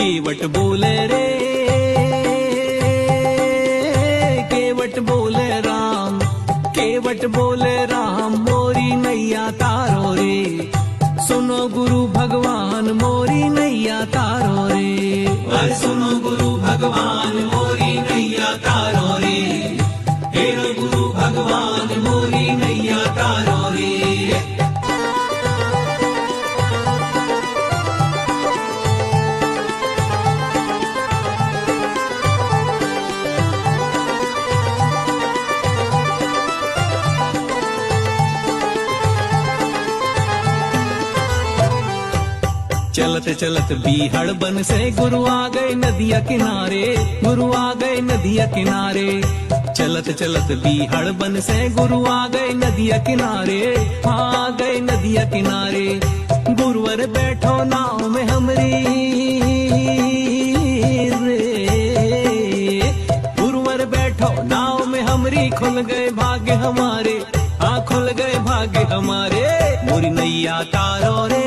केवट बोले रे, केवट बोले राम, केवट बोले राम, मोरी नैया तारो रे। सुनो गुरु भगवान मोरी नैया तारो रे, अरे सुनो गुरु भगवान मोरी नैया तारो रे, हेरो गुरु भगवान मोरी नैया तारो रे। चलत चलत बीहड़ बन से गुरु आ गए नदिया किनारे, गुरु आ गए नदिया किनारे। चलत चलत बीहड़ बन से गुरु आ गए नदिया किनारे, आ गए नदिया किनारे। गुरुवर बैठो नाव में हमरी रे, गुरुवर बैठो नाव में हमरी, खुल गए भाग्य हमारे, हाँ खुल गए भाग्य हमारे। मोरी नैया तारो रे,